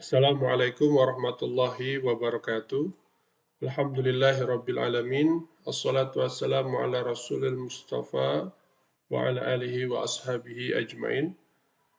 Assalamualaikum warahmatullahi wabarakatuh. Alhamdulillahirabbil alamin. Assalatu wassalamu ala rasulil mustafa wa ala alihi wa ashabihi ajmain.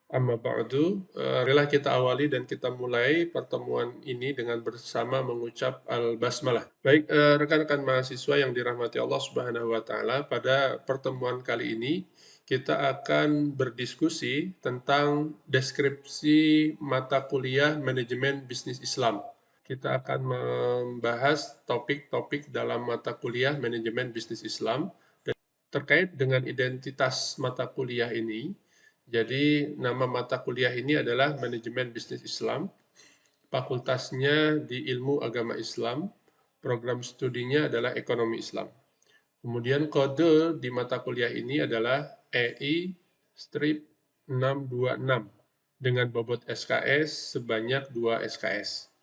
Amma ba'du. Marilah kita awali dan kita mulai pertemuan ini dengan bersama mengucap al-basmalah. Baik, rekan-rekan mahasiswa yang dirahmati Allah Subhanahu wa taala, pada pertemuan kali ini kita akan berdiskusi tentang deskripsi mata kuliah manajemen bisnis Islam. Kita akan membahas topik-topik dalam mata kuliah manajemen bisnis Islam terkait dengan identitas mata kuliah ini. Jadi nama mata kuliah ini adalah Manajemen Bisnis Islam, fakultasnya di Ilmu Agama Islam, program studinya adalah Ekonomi Islam. Kemudian kode di mata kuliah ini adalah EI-626 dengan bobot SKS sebanyak 2 SKS.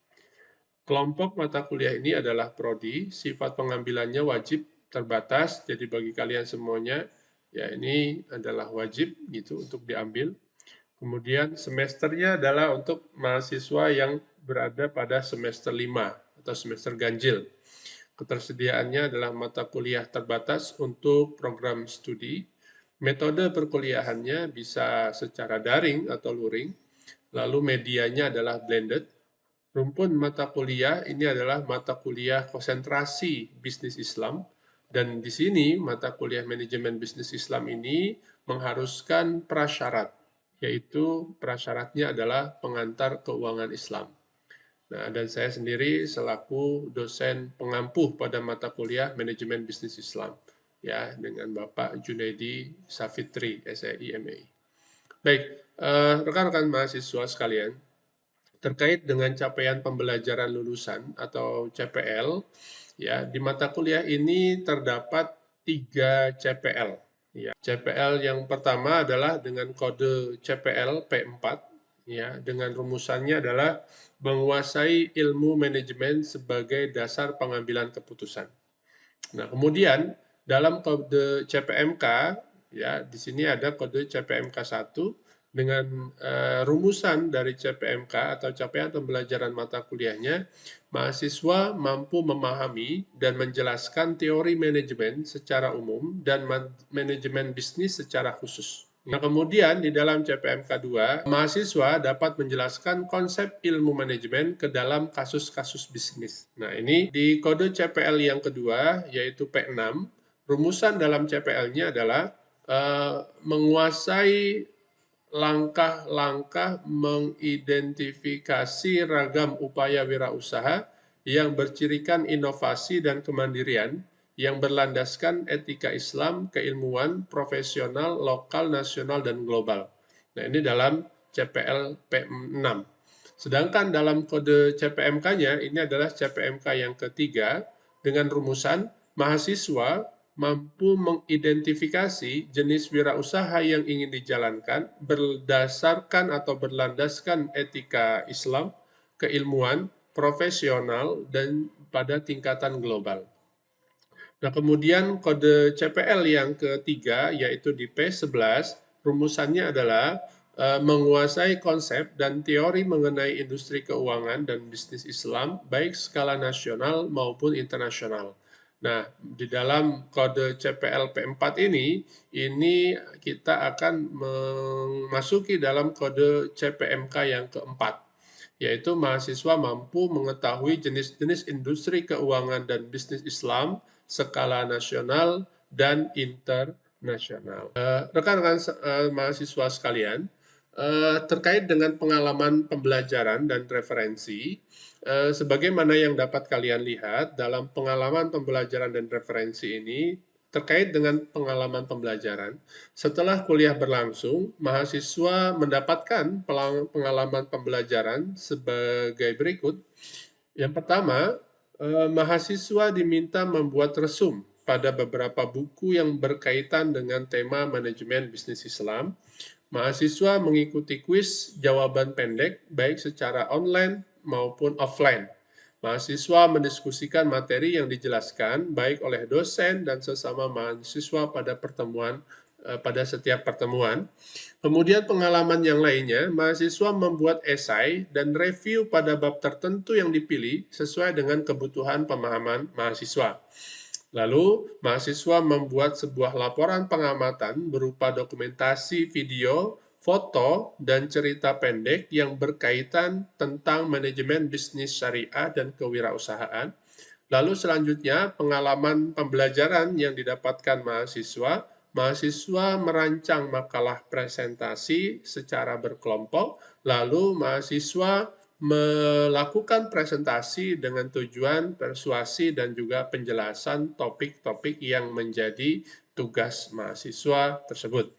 Kelompok mata kuliah ini adalah prodi, sifat pengambilannya wajib terbatas, jadi bagi kalian semuanya ya ini adalah wajib gitu untuk diambil. Kemudian semesternya adalah untuk mahasiswa yang berada pada semester 5 atau semester ganjil. Ketersediaannya adalah mata kuliah terbatas untuk program studi. Metode perkuliahannya bisa secara daring atau luring, lalu medianya adalah blended. Rumpun mata kuliah ini adalah mata kuliah konsentrasi bisnis Islam, dan di sini mata kuliah manajemen bisnis Islam ini mengharuskan prasyarat, yaitu prasyaratnya adalah pengantar keuangan Islam. Nah, dan saya sendiri selaku dosen pengampuh pada mata kuliah manajemen bisnis Islam, ya, dengan Bapak Junaidi Safitri, SEI MAI. Baik, rekan-rekan mahasiswa sekalian, terkait dengan capaian pembelajaran lulusan atau CPL, ya, di mata kuliah ini terdapat 3 CPL. Ya, CPL yang pertama adalah dengan kode CPL P4, ya, dengan rumusannya adalah menguasai ilmu manajemen sebagai dasar pengambilan keputusan. Nah, kemudian dalam kode CPMK, ya, di sini ada kode CPMK 1 dengan rumusan dari CPMK atau capaian pembelajaran mata kuliahnya, mahasiswa mampu memahami dan menjelaskan teori manajemen secara umum dan manajemen bisnis secara khusus. Nah, kemudian di dalam CPMK 2, mahasiswa dapat menjelaskan konsep ilmu manajemen ke dalam kasus-kasus bisnis. Nah, ini di kode CPL yang kedua, yaitu P6, rumusan dalam CPL-nya adalah menguasai langkah-langkah mengidentifikasi ragam upaya wirausaha yang bercirikan inovasi dan kemandirian yang berlandaskan etika Islam, keilmuan, profesional, lokal, nasional, dan global. Nah, ini dalam CPL P6. Sedangkan dalam kode CPMK-nya, ini adalah CPMK yang ketiga, dengan rumusan mahasiswa mampu mengidentifikasi jenis wirausaha yang ingin dijalankan berdasarkan atau berlandaskan etika Islam, keilmuan, profesional, dan pada tingkatan global. Nah, kemudian kode CPL yang ketiga, yaitu di P11, rumusannya adalah menguasai konsep dan teori mengenai industri keuangan dan bisnis Islam, baik skala nasional maupun internasional. Nah, di dalam kode CPL P4 ini kita akan memasuki dalam kode CPMK yang keempat, yaitu mahasiswa mampu mengetahui jenis-jenis industri keuangan dan bisnis Islam, skala nasional dan internasional. Rekan-rekan mahasiswa sekalian, terkait dengan pengalaman pembelajaran dan referensi, sebagaimana yang dapat kalian lihat dalam pengalaman pembelajaran dan referensi ini, terkait dengan pengalaman pembelajaran, setelah kuliah berlangsung, mahasiswa mendapatkan pengalaman pembelajaran sebagai berikut. Yang pertama, mahasiswa diminta membuat resum pada beberapa buku yang berkaitan dengan tema manajemen bisnis Islam. Mahasiswa mengikuti kuis jawaban pendek, baik secara online maupun offline. Mahasiswa mendiskusikan materi yang dijelaskan baik oleh dosen dan sesama mahasiswa pada pertemuan pada setiap pertemuan. Kemudian pengalaman yang lainnya, mahasiswa membuat esai dan review pada bab tertentu yang dipilih sesuai dengan kebutuhan pemahaman mahasiswa. Lalu, mahasiswa membuat sebuah laporan pengamatan berupa dokumentasi video, foto, dan cerita pendek yang berkaitan tentang manajemen bisnis syariah dan kewirausahaan. Lalu selanjutnya, pengalaman pembelajaran yang didapatkan mahasiswa. Mahasiswa merancang makalah presentasi secara berkelompok, lalu mahasiswa melakukan presentasi dengan tujuan persuasi dan juga penjelasan topik-topik yang menjadi tugas mahasiswa tersebut.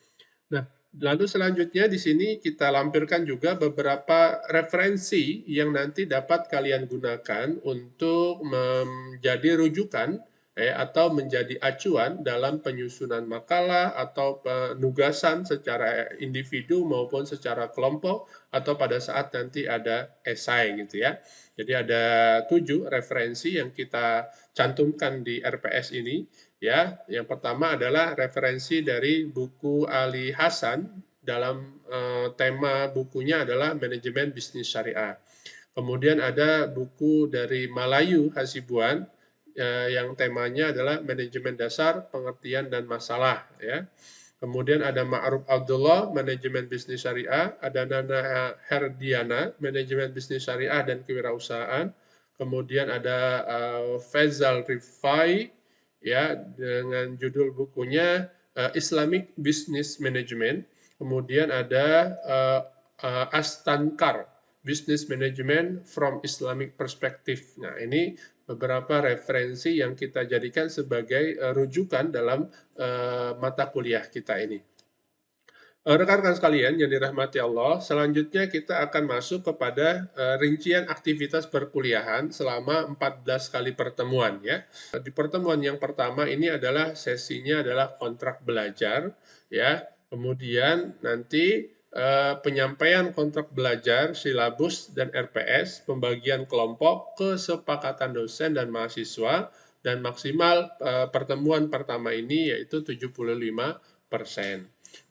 Nah, lalu selanjutnya di sini kita lampirkan juga beberapa referensi yang nanti dapat kalian gunakan untuk menjadi rujukan atau menjadi acuan dalam penyusunan makalah atau penugasan secara individu maupun secara kelompok atau pada saat nanti ada esai gitu ya. Jadi ada 7 referensi yang kita cantumkan di RPS ini. Ya, yang pertama adalah referensi dari buku Ali Hasan dalam tema bukunya adalah manajemen bisnis syariah. Kemudian ada buku dari Malayu Hasibuan yang temanya adalah manajemen dasar, pengertian dan masalah ya. Kemudian ada Ma'ruf Abdullah, manajemen bisnis syariah, ada Nana Herdiana, manajemen bisnis syariah dan kewirausahaan. Kemudian ada Faisal Rifai ya dengan judul bukunya Islamic Business Management. Kemudian ada Astankar, Business Management from Islamic Perspective. Nah, ini beberapa referensi yang kita jadikan sebagai rujukan dalam mata kuliah kita ini. Rekan-rekan sekalian yang dirahmati Allah, selanjutnya kita akan masuk kepada rincian aktivitas perkuliahan selama 14 kali pertemuan ya. Di pertemuan yang pertama ini adalah sesinya adalah kontrak belajar ya. Kemudian nanti penyampaian kontrak belajar, silabus dan RPS, pembagian kelompok, kesepakatan dosen dan mahasiswa dan maksimal pertemuan pertama ini yaitu 75%.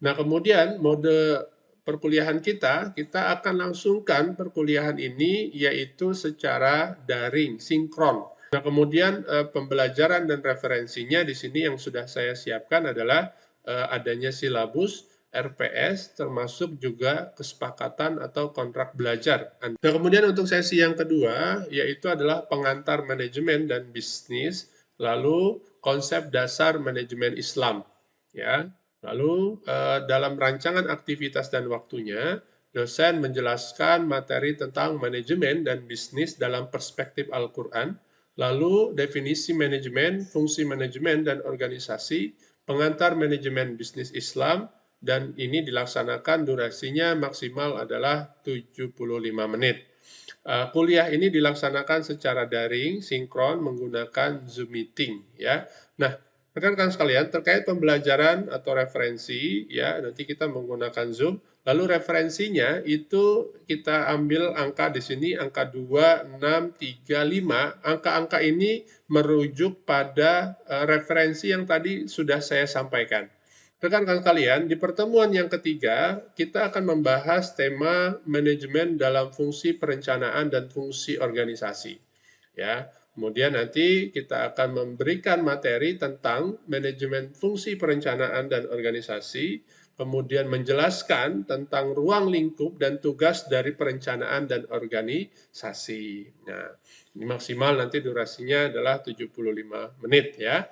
Nah, kemudian mode perkuliahan kita akan langsungkan perkuliahan ini yaitu secara daring, sinkron. Nah, kemudian pembelajaran dan referensinya di sini yang sudah saya siapkan adalah adanya silabus, RPS, termasuk juga kesepakatan atau kontrak belajar. Nah, kemudian untuk sesi yang kedua, yaitu adalah pengantar manajemen dan bisnis, lalu konsep dasar manajemen Islam. Ya, lalu dalam rancangan aktivitas dan waktunya, dosen menjelaskan materi tentang manajemen dan bisnis dalam perspektif Al-Quran, lalu definisi manajemen, fungsi manajemen dan organisasi, pengantar manajemen bisnis Islam, dan ini dilaksanakan durasinya maksimal adalah 75 menit. Kuliah ini dilaksanakan secara daring, sinkron, menggunakan Zoom meeting. Ya. Nah, rekan-rekan sekalian, terkait pembelajaran atau referensi, ya nanti kita menggunakan Zoom. Lalu referensinya itu kita ambil angka di sini, angka 2, 6, 3, 5. Angka-angka ini merujuk pada referensi yang tadi sudah saya sampaikan. Rekan-rekan sekalian, di pertemuan yang ketiga, kita akan membahas tema manajemen dalam fungsi perencanaan dan fungsi organisasi. Ya, kemudian nanti kita akan memberikan materi tentang manajemen fungsi perencanaan dan organisasi, kemudian menjelaskan tentang ruang lingkup dan tugas dari perencanaan dan organisasi. Nah, ini maksimal nanti durasinya adalah 75 menit ya.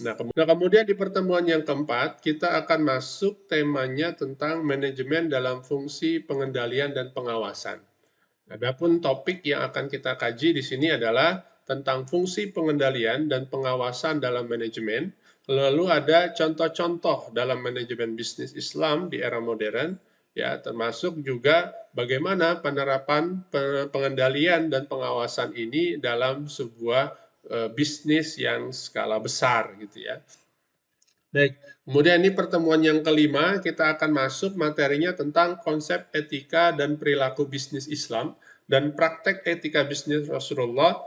Nah, kemudian di pertemuan yang keempat, kita akan masuk temanya tentang manajemen dalam fungsi pengendalian dan pengawasan. Adapun topik yang akan kita kaji di sini adalah tentang fungsi pengendalian dan pengawasan dalam manajemen, lalu ada contoh-contoh dalam manajemen bisnis Islam di era modern, ya termasuk juga bagaimana penerapan pengendalian dan pengawasan ini dalam sebuah bisnis yang skala besar gitu ya. Baik, kemudian ini pertemuan yang kelima, kita akan masuk materinya tentang konsep etika dan perilaku bisnis Islam dan praktek etika bisnis Rasulullah,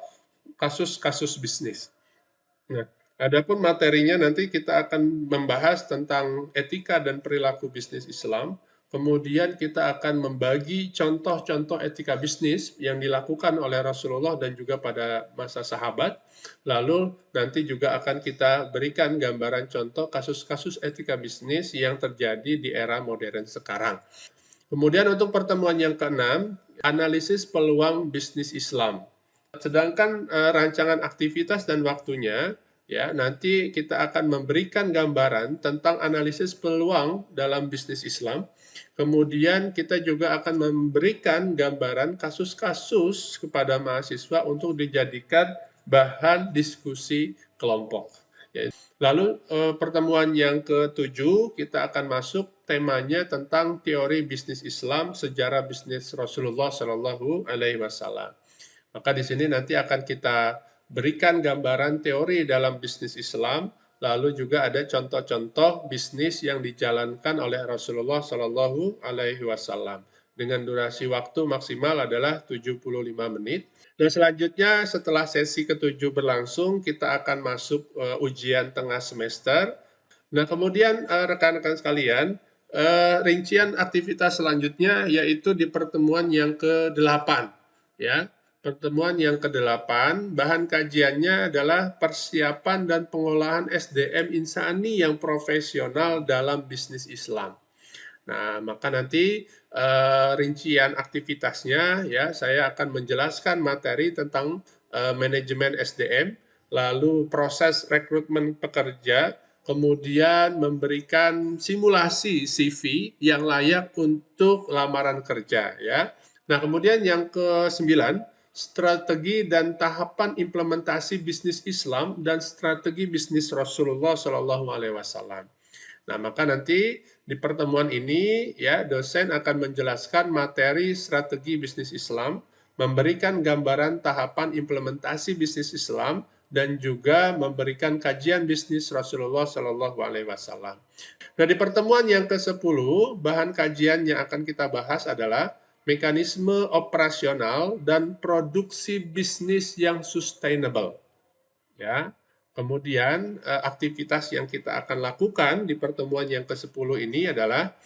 kasus-kasus bisnis. Nah, Adapun materinya nanti kita akan membahas tentang etika dan perilaku bisnis Islam. Kemudian kita akan membagi contoh-contoh etika bisnis yang dilakukan oleh Rasulullah dan juga pada masa sahabat. Lalu nanti juga akan kita berikan gambaran contoh kasus-kasus etika bisnis yang terjadi di era modern sekarang. Kemudian untuk pertemuan yang keenam, analisis peluang bisnis Islam. Sedangkan rancangan aktivitas dan waktunya, ya nanti kita akan memberikan gambaran tentang analisis peluang dalam bisnis Islam. Kemudian kita juga akan memberikan gambaran kasus-kasus kepada mahasiswa untuk dijadikan bahan diskusi kelompok. Ya. Lalu pertemuan yang ketujuh kita akan masuk temanya tentang teori bisnis Islam, sejarah bisnis Rasulullah Shallallahu Alaihi Wasallam. Maka di sini nanti akan kita berikan gambaran teori dalam bisnis Islam, lalu juga ada contoh-contoh bisnis yang dijalankan oleh Rasulullah Shallallahu Alaihi Wasallam. Dengan durasi waktu maksimal adalah 75 menit. Nah, selanjutnya setelah sesi ketujuh berlangsung, kita akan masuk ujian tengah semester. Nah, kemudian rekan-rekan sekalian, rincian aktivitas selanjutnya yaitu di pertemuan yang ke-8, ya. Pertemuan yang ke-8, bahan kajiannya adalah persiapan dan pengolahan SDM insani yang profesional dalam bisnis Islam. Nah, maka nanti rincian aktivitasnya ya saya akan menjelaskan materi tentang manajemen SDM, lalu proses rekrutmen pekerja, kemudian memberikan simulasi CV yang layak untuk lamaran kerja ya. Nah, kemudian yang ke-9, strategi dan tahapan implementasi bisnis Islam dan strategi bisnis Rasulullah Shallallahu Alaihi Wasallam. Nah, maka nanti di pertemuan ini ya dosen akan menjelaskan materi strategi bisnis Islam, memberikan gambaran tahapan implementasi bisnis Islam dan juga memberikan kajian bisnis Rasulullah Shallallahu Alaihi Wasallam. Nah, di pertemuan yang ke-10, bahan kajian yang akan kita bahas adalah mekanisme operasional dan produksi bisnis yang sustainable. Ya. Kemudian aktivitas yang kita akan lakukan di pertemuan yang ke-10 ini adalah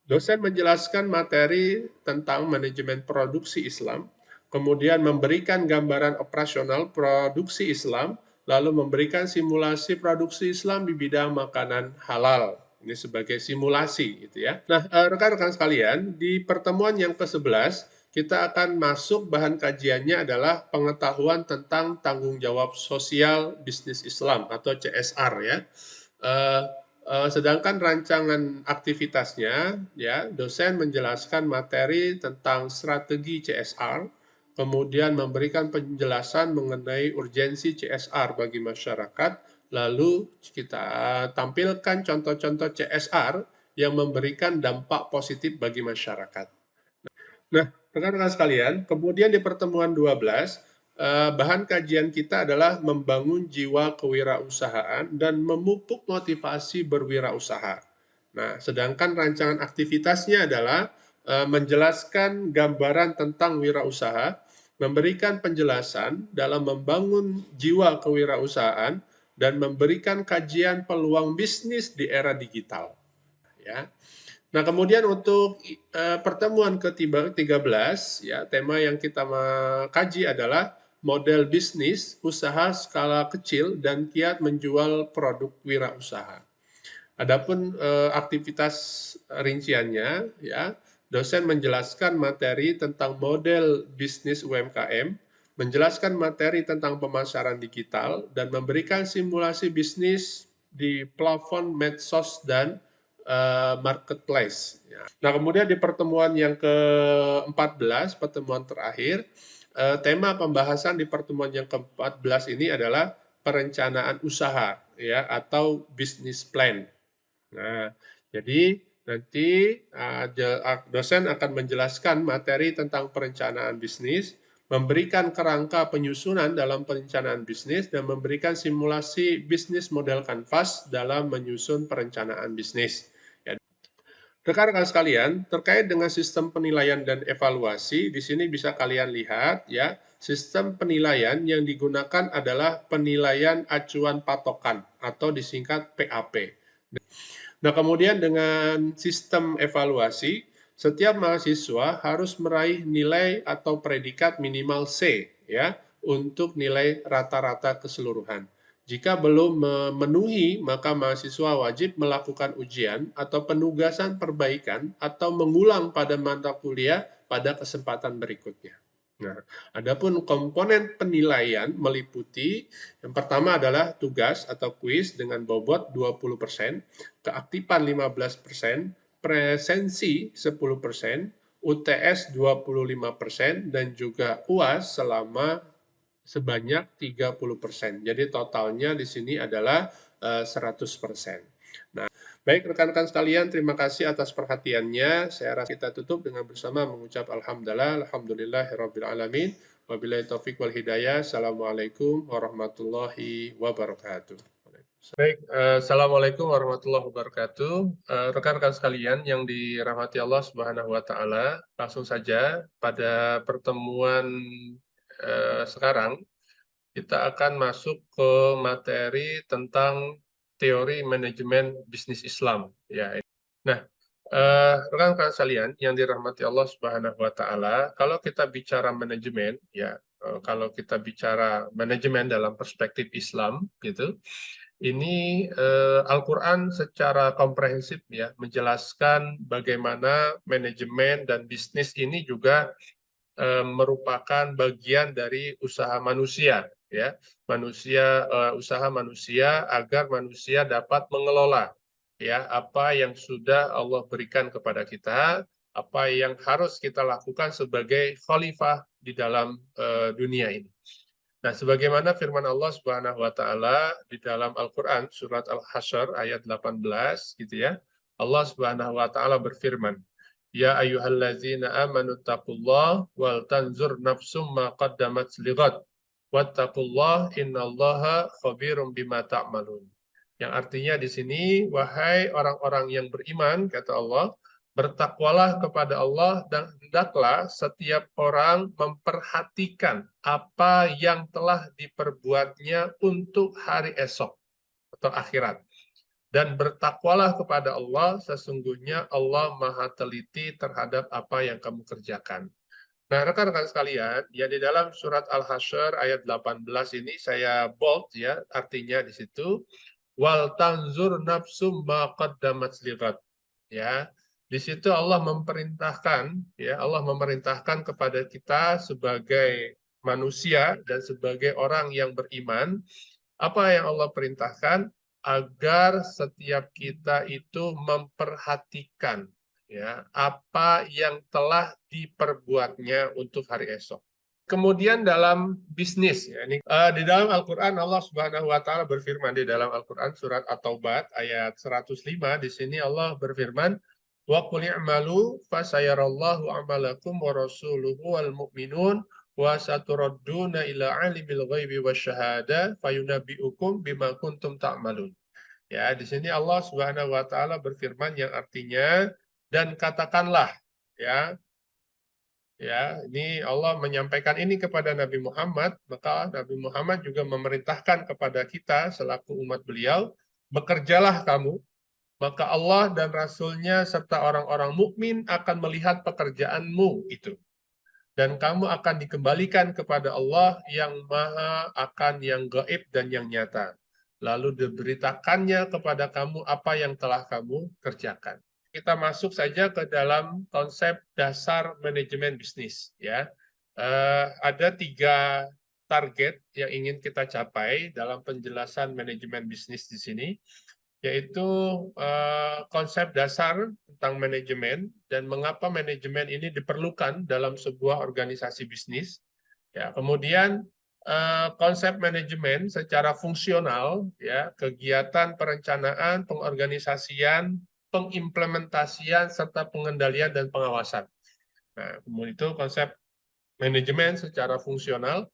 dosen menjelaskan materi tentang manajemen produksi Islam, kemudian memberikan gambaran operasional produksi Islam, lalu memberikan simulasi produksi Islam di bidang makanan halal. Ini sebagai simulasi gitu ya. Nah, rekan-rekan sekalian, di pertemuan yang ke-11 kita akan masuk bahan kajiannya adalah pengetahuan tentang tanggung jawab sosial bisnis Islam atau CSR ya. Sedangkan rancangan aktivitasnya ya dosen menjelaskan materi tentang strategi CSR, kemudian memberikan penjelasan mengenai urgensi CSR bagi masyarakat, lalu kita tampilkan contoh-contoh CSR yang memberikan dampak positif bagi masyarakat. Nah, rekan-rekan sekalian, kemudian di pertemuan 12, bahan kajian kita adalah membangun jiwa kewirausahaan dan memupuk motivasi berwirausaha. Nah, sedangkan rancangan aktivitasnya adalah menjelaskan gambaran tentang wirausaha, memberikan penjelasan dalam membangun jiwa kewirausahaan, dan memberikan kajian peluang bisnis di era digital. Ya. Nah, kemudian untuk pertemuan ke-13, ya, tema yang kita kaji adalah model bisnis, usaha skala kecil, dan kiat menjual produk wirausaha. Adapun aktivitas rinciannya, ya, dosen menjelaskan materi tentang model bisnis UMKM, menjelaskan materi tentang pemasaran digital, dan memberikan simulasi bisnis di plafon medsos dan marketplace. Nah, kemudian di pertemuan yang ke-14, pertemuan terakhir, tema pembahasan di pertemuan yang ke-14 ini adalah perencanaan usaha ya atau business plan. Nah, jadi nanti dosen akan menjelaskan materi tentang perencanaan bisnis, memberikan kerangka penyusunan dalam perencanaan bisnis, dan memberikan simulasi bisnis model kanvas dalam menyusun perencanaan bisnis. Rekan-rekan sekalian, terkait dengan sistem penilaian dan evaluasi, di sini bisa kalian lihat ya, sistem penilaian yang digunakan adalah penilaian acuan patokan atau disingkat PAP. Nah, kemudian dengan sistem evaluasi, setiap mahasiswa harus meraih nilai atau predikat minimal C ya untuk nilai rata-rata keseluruhan. Jika belum memenuhi, maka mahasiswa wajib melakukan ujian atau penugasan perbaikan atau mengulang pada mata kuliah pada kesempatan berikutnya. Nah, adapun komponen penilaian meliputi yang pertama adalah tugas atau kuis dengan bobot 20%, keaktifan 15%, presensi 10%, UTS 25%, dan juga UAS selama sebanyak 30%. Jadi totalnya di sini adalah 100%. Nah, baik rekan-rekan sekalian, terima kasih atas perhatiannya. Saya rasa kita tutup dengan bersama mengucap alhamdulillahirabbil alamin. Wabillahi taufik wal hidayah. Assalamualaikum warahmatullahi wabarakatuh. Baik, Assalamualaikum warahmatullahi wabarakatuh. Rekan-rekan sekalian yang dirahmati Allah Subhanahu wa Ta'ala, langsung saja pada pertemuan sekarang kita akan masuk ke materi tentang teori manajemen bisnis Islam. Ya. Nah, rekan-rekan sekalian yang dirahmati Allah Subhanahu wa Ta'ala, kalau kita bicara manajemen, ya, kalau kita bicara manajemen dalam perspektif Islam, gitu, ini Al-Quran secara komprehensif ya menjelaskan bagaimana manajemen dan bisnis ini juga merupakan bagian dari usaha manusia ya usaha manusia agar manusia dapat mengelola ya apa yang sudah Allah berikan kepada kita, apa yang harus kita lakukan sebagai khalifah di dalam dunia ini. Nah, sebagaimana firman Allah Subhanahu wa taala di dalam Al-Qur'an surat Al-Hasyr ayat 18 gitu ya. Allah Subhanahu wa taala berfirman, "Ya ayyuhallazina amanu taqullaha wal tanzur nafsum ma qaddamat lighad. Wattaqullaha innallaha khabirum bima ta'malun." Yang artinya di sini, wahai orang-orang yang beriman, kata Allah, bertakwalah kepada Allah dan hendaklah setiap orang memperhatikan apa yang telah diperbuatnya untuk hari esok atau akhirat. Dan bertakwalah kepada Allah, sesungguhnya Allah maha teliti terhadap apa yang kamu kerjakan. Nah, rekan-rekan sekalian, ya di dalam surat Al-Hasyr ayat 18 ini saya bold ya, artinya di situ wal tanzur nafsum ma qaddamat lighad. Ya. Di situ Allah memerintahkan ya, Allah memerintahkan kepada kita sebagai manusia dan sebagai orang yang beriman, apa yang Allah perintahkan agar setiap kita itu memperhatikan ya apa yang telah diperbuatnya untuk hari esok. Kemudian dalam bisnis, ya, ini, di dalam Al-Quran Allah Subhanahu wa Ta'ala berfirman di dalam Al-Quran surat At-Taubah ayat 105, di sini Allah berfirman, wa qul i'malu fasayarallahu amalakum wa rasuluhu wal mu'minun wa saturadduna ila alimil ghaibi wasyahada fayunabbi'ukum bima kuntum ta'malun. Ya, di sini Allah Subhanahu wa Ta'ala berfirman yang artinya dan katakanlah ya. Ya, ini Allah menyampaikan ini kepada Nabi Muhammad, maka Nabi Muhammad juga memerintahkan kepada kita selaku umat beliau, bekerjalah kamu, maka Allah dan Rasul-Nya serta orang-orang mukmin akan melihat pekerjaanmu itu. Dan kamu akan dikembalikan kepada Allah yang maha akan yang gaib dan yang nyata. Lalu diberitakannya kepada kamu apa yang telah kamu kerjakan. Kita masuk saja ke dalam konsep dasar manajemen bisnis. Ya, ada 3 target yang ingin kita capai dalam penjelasan manajemen bisnis di sini, yaitu konsep dasar tentang manajemen dan mengapa manajemen ini diperlukan dalam sebuah organisasi bisnis. Ya, kemudian konsep manajemen secara fungsional, ya, kegiatan perencanaan, pengorganisasian, pengimplementasian, serta pengendalian dan pengawasan. Nah, kemudian itu konsep manajemen secara fungsional,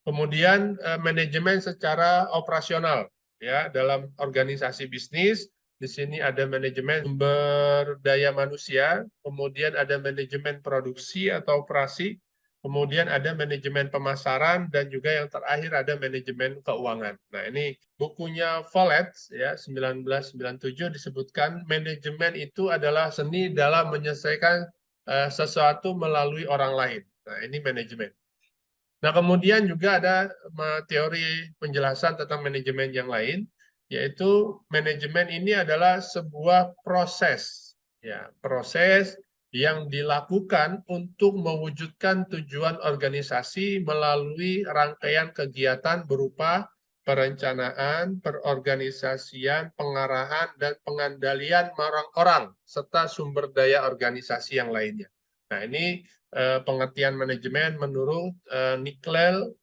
kemudian manajemen secara operasional, ya, dalam organisasi bisnis, Di sini ada manajemen sumber daya manusia, kemudian ada manajemen produksi atau operasi, kemudian ada manajemen pemasaran, dan juga yang terakhir ada manajemen keuangan. Nah, ini bukunya Follett ya 1997 disebutkan manajemen itu adalah seni dalam menyelesaikan sesuatu melalui orang lain. Nah, ini manajemen. Nah, kemudian juga ada teori penjelasan tentang manajemen yang lain, yaitu manajemen ini adalah sebuah proses, ya, proses yang dilakukan untuk mewujudkan tujuan organisasi melalui rangkaian kegiatan berupa perencanaan, perorganisasian, pengarahan, dan pengandalian orang-orang, serta sumber daya organisasi yang lainnya. Nah, ini pengertian manajemen menurut Niklel,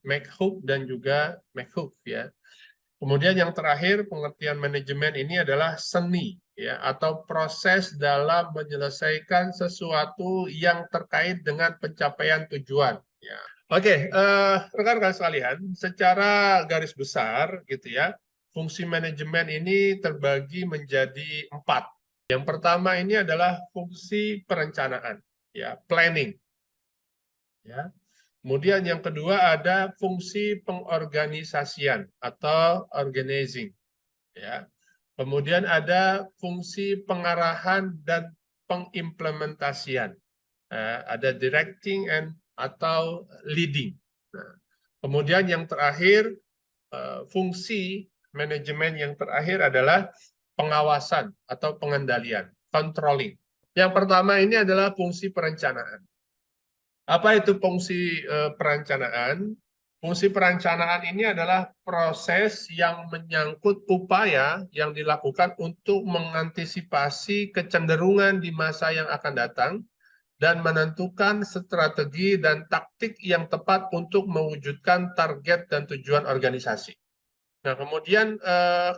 McHugh, dan juga McHugh ya. Kemudian yang terakhir, pengertian manajemen ini adalah seni ya, atau proses dalam menyelesaikan sesuatu yang terkait dengan pencapaian tujuan ya. Oke, rekan-rekan sekalian, secara garis besar gitu ya, fungsi manajemen ini terbagi menjadi 4. Yang pertama ini adalah fungsi perencanaan ya, planning ya. Kemudian yang kedua ada fungsi pengorganisasian atau organizing ya. Kemudian ada fungsi pengarahan dan pengimplementasian. Ada directing and atau leading. Nah, kemudian yang terakhir fungsi manajemen yang terakhir adalah pengawasan atau pengendalian, controlling. Yang pertama ini adalah fungsi perencanaan. Apa itu fungsi perencanaan? Fungsi perencanaan ini adalah proses yang menyangkut upaya yang dilakukan untuk mengantisipasi kecenderungan di masa yang akan datang dan menentukan strategi dan taktik yang tepat untuk mewujudkan target dan tujuan organisasi. Nah, kemudian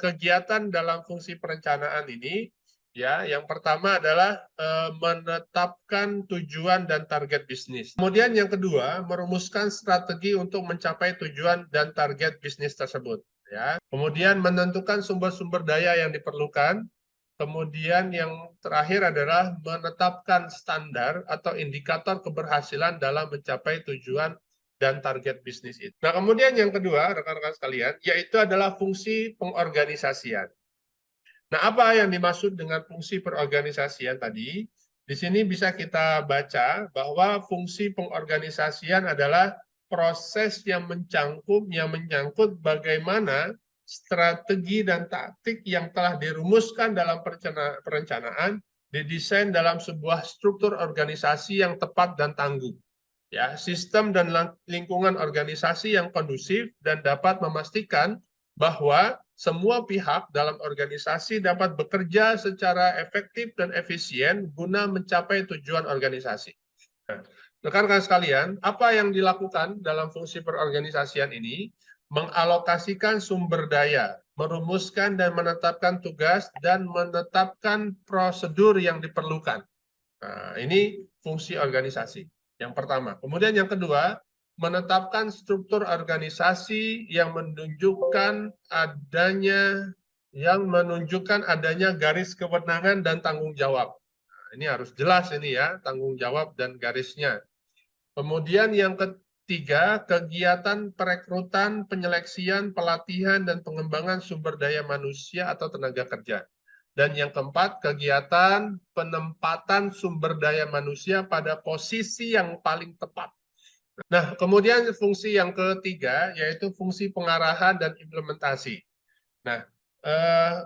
kegiatan dalam fungsi perencanaan ini ya, yang pertama adalah menetapkan tujuan dan target bisnis. Kemudian yang kedua, merumuskan strategi untuk mencapai tujuan dan target bisnis tersebut. Ya. Kemudian menentukan sumber-sumber daya yang diperlukan. Kemudian yang terakhir adalah menetapkan standar atau indikator keberhasilan dalam mencapai tujuan dan target bisnis itu. Nah, kemudian yang kedua, rekan-rekan sekalian, yaitu adalah fungsi pengorganisasian. Nah, apa yang dimaksud dengan fungsi perorganisasian tadi? Di sini bisa kita baca bahwa fungsi pengorganisasian adalah proses yang menyangkut bagaimana strategi dan taktik yang telah dirumuskan dalam perencanaan didesain dalam sebuah struktur organisasi yang tepat dan tangguh. Ya, sistem dan lingkungan organisasi yang kondusif dan dapat memastikan bahwa semua pihak dalam organisasi dapat bekerja secara efektif dan efisien guna mencapai tujuan organisasi. Nah, rekan-rekan sekalian, apa yang dilakukan dalam fungsi perorganisasian ini? Mengalokasikan sumber daya, merumuskan dan menetapkan tugas, dan menetapkan prosedur yang diperlukan. Nah, ini fungsi organisasi yang pertama. Kemudian yang kedua, menetapkan struktur organisasi yang menunjukkan adanya garis kewenangan dan tanggung jawab. Nah, ini harus jelas ini ya, tanggung jawab dan garisnya. Kemudian yang ketiga, kegiatan perekrutan, penyeleksian, pelatihan, dan pengembangan sumber daya manusia atau tenaga kerja. Dan yang keempat, kegiatan penempatan sumber daya manusia pada posisi yang paling tepat. Nah, kemudian fungsi yang ketiga, yaitu fungsi pengarahan dan implementasi. Nah,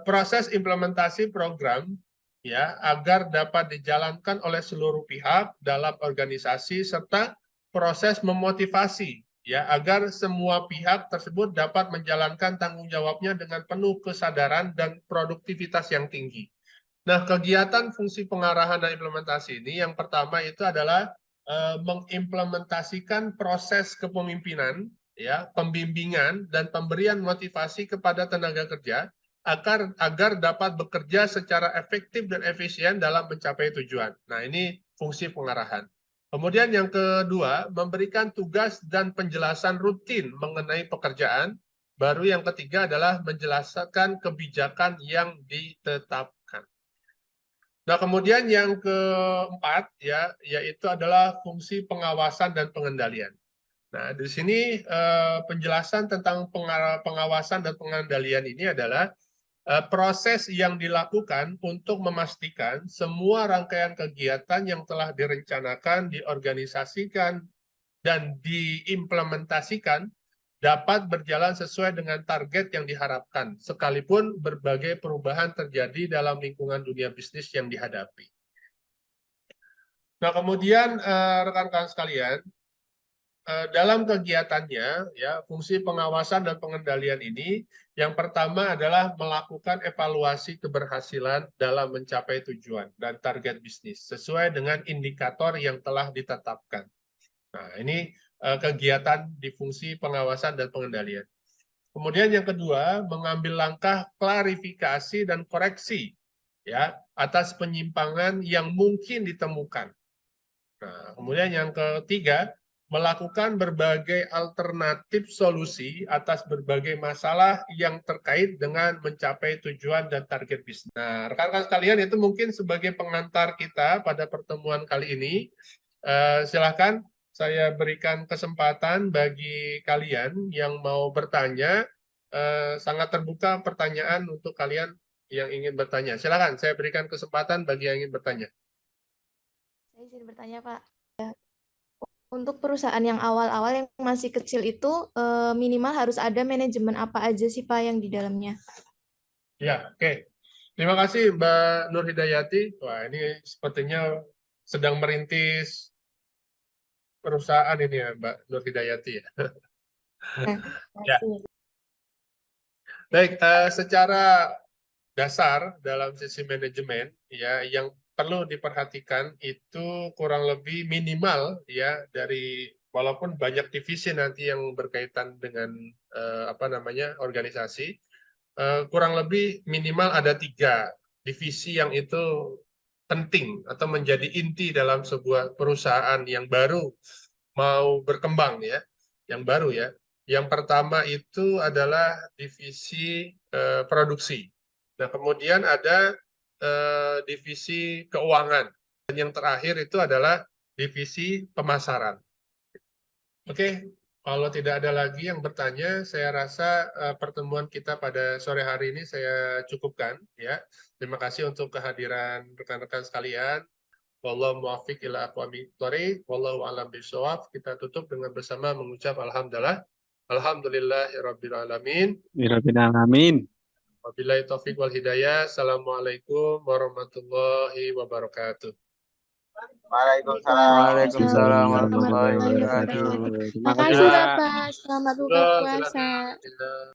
proses implementasi program ya agar dapat dijalankan oleh seluruh pihak dalam organisasi serta proses memotivasi ya agar semua pihak tersebut dapat menjalankan tanggung jawabnya dengan penuh kesadaran dan produktivitas yang tinggi. Nah, kegiatan fungsi pengarahan dan implementasi ini yang pertama itu adalah mengimplementasikan proses kepemimpinan ya, pembimbingan dan pemberian motivasi kepada tenaga kerja agar dapat bekerja secara efektif dan efisien dalam mencapai tujuan. Nah, ini fungsi pengarahan. Kemudian yang kedua, memberikan tugas dan penjelasan rutin mengenai pekerjaan, Baru yang ketiga adalah menjelaskan kebijakan yang ditetapkan. Nah, kemudian yang keempat ya, yaitu adalah fungsi pengawasan dan pengendalian. Nah, di sini penjelasan tentang pengawasan dan pengendalian ini adalah proses yang dilakukan untuk memastikan semua rangkaian kegiatan yang telah direncanakan, diorganisasikan, dan diimplementasikan dapat berjalan sesuai dengan target yang diharapkan, sekalipun berbagai perubahan terjadi dalam lingkungan dunia bisnis yang dihadapi. Nah, kemudian rekan-rekan sekalian, dalam kegiatannya, ya, fungsi pengawasan dan pengendalian ini, yang pertama adalah melakukan evaluasi keberhasilan dalam mencapai tujuan dan target bisnis sesuai dengan indikator yang telah ditetapkan. Nah, ini kegiatan di fungsi pengawasan dan pengendalian. Kemudian yang kedua, mengambil langkah klarifikasi dan koreksi ya atas penyimpangan yang mungkin ditemukan. Nah, kemudian yang ketiga, melakukan berbagai alternatif solusi atas berbagai masalah yang terkait dengan mencapai tujuan dan target bisnis. Nah, rekan-rekan sekalian, itu mungkin sebagai pengantar kita pada pertemuan kali ini. Silakan saya berikan kesempatan bagi kalian yang mau bertanya. Sangat terbuka pertanyaan untuk kalian yang ingin bertanya. Silakan, saya berikan kesempatan bagi yang ingin bertanya. Saya izin bertanya, Pak. Untuk perusahaan yang awal-awal yang masih kecil itu minimal harus ada manajemen apa aja sih, Pak, yang di dalamnya? Ya, oke. Terima kasih Mbak Nur Hidayati. Wah, ini sepertinya sedang merintis perusahaan ini ya, Mbak Nur Hidayati ya. Ya. Baik, secara dasar dalam sisi manajemen ya yang perlu diperhatikan itu kurang lebih minimal ya dari walaupun banyak divisi nanti yang berkaitan dengan apa namanya organisasi, kurang lebih minimal ada 3 divisi yang itu penting atau menjadi inti dalam sebuah perusahaan yang baru mau berkembang ya, yang baru ya. Yang pertama itu adalah divisi produksi. Nah, kemudian ada divisi keuangan. Dan yang terakhir itu adalah divisi pemasaran. Oke, kalau tidak ada lagi yang bertanya, saya rasa pertemuan kita pada sore hari ini saya cukupkan. Ya, terima kasih untuk kehadiran rekan-rekan sekalian. Wallahu muwaffiq ila aqwamit thoriq, wallahu a'lam bishawab. Kita tutup dengan bersama mengucap alhamdulillah. Alhamdulillahirabbil alamin. Amin. Wabillahi taufik wal hidayah. Assalamualaikum warahmatullahi wabarakatuh. Waalaikumsalam warahmatullahi wabarakatuh. Terima kasih, Bapak. Selamat buka puasa. Alhamdulillah.